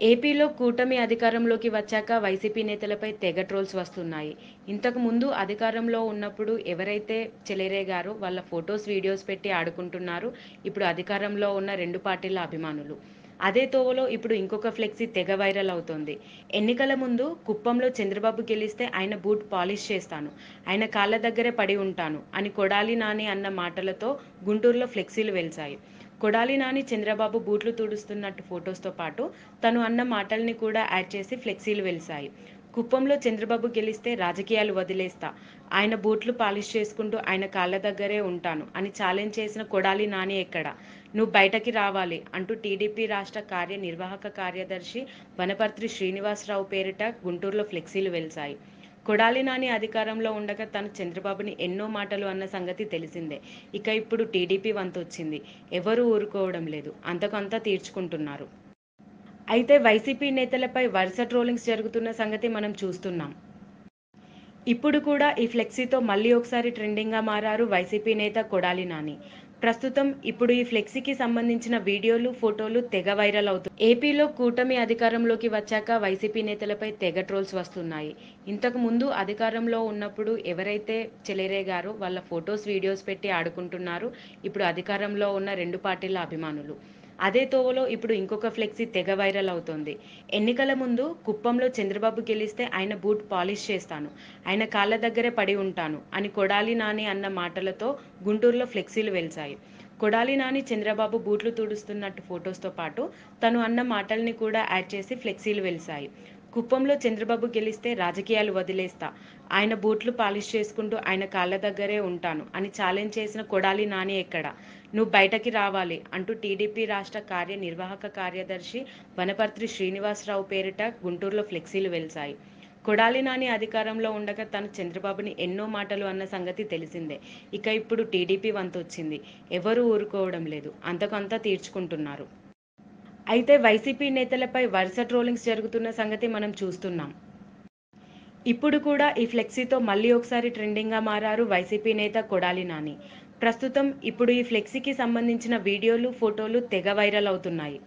ఏపీలో కూటమి అధికారంలోకి వచ్చాక వైసీపీ నేతలపై తెగ ట్రోల్స్ వస్తున్నాయి. ఇంతకు ముందు అధికారంలో ఉన్నప్పుడు ఎవరైతే చెలరేగారో వాళ్ళ ఫోటోస్, వీడియోస్ పెట్టి ఆడుకుంటున్నారు. ఇప్పుడు అధికారంలో ఉన్న 2 పార్టీల అభిమానులు. అదే తోవలో ఇప్పుడు ఇంకొక ఫ్లెక్సీ తెగ వైరల్ అవుతోంది. ఎన్నికల ముందు కుప్పంలో చంద్రబాబు గెలిస్తే ఆయన బూట్ పాలిష్ చేస్తాను, ఆయన కాళ్ళ దగ్గరే పడి ఉంటాను అని కొడాలి నాని అన్న మాటలతో గుంటూరులో ఫ్లెక్సీలు వెలిశాయి. కొడాలి నాని చంద్రబాబు బూట్లు తుడుస్తున్నట్టు ఫొటోస్తో పాటు తను అన్న మాటల్ని కూడా యాడ్ చేసి ఫ్లెక్సీలు వెలిశాయి. కుప్పంలో చంద్రబాబు గెలిస్తే రాజకీయాలు వదిలేస్తా, ఆయన బూట్లు పాలిష్ చేసుకుంటూ ఆయన కాళ్ళ దగ్గరే ఉంటాను అని ఛాలెంజ్ చేసిన కొడాలి నాని ఎక్కడ, నువ్వు బయటకి రావాలి అంటూ టీడీపీ రాష్ట్ర కార్యనిర్వాహక కార్యదర్శి వనపర్తి శ్రీనివాసరావు పేరిట గుంటూరులో ఫ్లెక్సీలు వెలిశాయి. కొడాలి నాని అధికారంలో ఉండగా తను చంద్రబాబుని ఎన్నో మాటలు అన్న సంగతి తెలిసిందే. ఇక ఇప్పుడు టీడీపీ వంతొచ్చింది. ఎవరూ ఊరుకోవడం లేదు. అంతకంతా తీర్చుకుంటున్నారు. అయితే వైసీపీ నేతలపై వరుస ట్రోలింగ్స్ జరుగుతున్న సంగతి మనం చూస్తున్నాం. ఇప్పుడు కూడా ఈ ఫ్లెక్సీతో మళ్ళీ ఒకసారి ట్రెండింగ్గా మారారు వైసీపీ నేత కొడాలి నాని. ప్రస్తుతం ఇప్పుడు ఈ ఫ్లెక్సీకి సంబంధించిన వీడియోలు, ఫోటోలు తెగ వైరల్ అవుతున్నాయి. ఏపీలో కూటమి అధికారంలోకి వచ్చాక వైసీపీ నేతలపై తెగ ట్రోల్స్ వస్తున్నాయి. ఇంతకు ముందు అధికారంలో ఉన్నప్పుడు ఎవరైతే చెలరేగారో వాళ్ళ ఫోటోస్, వీడియోస్ పెట్టి ఆడుకుంటున్నారు. ఇప్పుడు అధికారంలో ఉన్న 2 పార్టీల అభిమానులు. అదే తోవలో ఇప్పుడు ఇంకొక ఫ్లెక్సీ తెగ వైరల్ అవుతోంది. ఎన్నికల ముందు కుప్పంలో చంద్రబాబు గెలిస్తే ఆయన బూట్ పాలిష్ చేస్తాను, ఆయన కాళ్ళ దగ్గరే పడి ఉంటాను అని కొడాలి నాని అన్న మాటలతో గుంటూరులో ఫ్లెక్సీలు వెలిశాయి. కొడాలి నాని చంద్రబాబు బూట్లు తుడుస్తున్నట్టు ఫొటోస్తో పాటు తను అన్న మాటల్ని కూడా యాడ్ చేసి ఫ్లెక్సీలు వెలిశాయి. కుప్పంలో చంద్రబాబు గెలిస్తే రాజకీయాలు వదిలేస్తా, ఆయన బూట్లు పాలిష్ చేసుకుంటూ ఆయన కాళ్ళ దగ్గరే ఉంటాను అని ఛాలెంజ్ చేసిన కొడాలి నాని ఎక్కడ, నువ్వు బయటకి రావాలి అంటూ టీడీపీ రాష్ట్ర కార్యనిర్వాహక కార్యదర్శి వనపర్తి శ్రీనివాసరావు పేరిట గుంటూరులో ఫ్లెక్సీలు వెలిశాయి. కొడాలి నాని అధికారంలో ఉండగా తను చంద్రబాబుని ఎన్నో మాటలు అన్న సంగతి తెలిసిందే. ఇక ఇప్పుడు టీడీపీ వంతొచ్చింది. ఎవరూ ఊరుకోవడం లేదు. అంతకంతా తీర్చుకుంటున్నారు. అయితే వైసీపీ నేతలపై వరుస ట్రోలింగ్స్ జరుగుతున్న సంగతి మనం చూస్తున్నాం. ఇప్పుడు కూడా ఈ ఫ్లెక్సీతో మళ్ళీ ఒకసారి ట్రెండింగ్గా మారారు వైసీపీ నేత కొడాలి నాని. ప్రస్తుతం ఇప్పుడు ఈ ఫ్లెక్సీకి సంబంధించిన వీడియోలు, ఫోటోలు తెగ వైరల్ అవుతున్నాయి.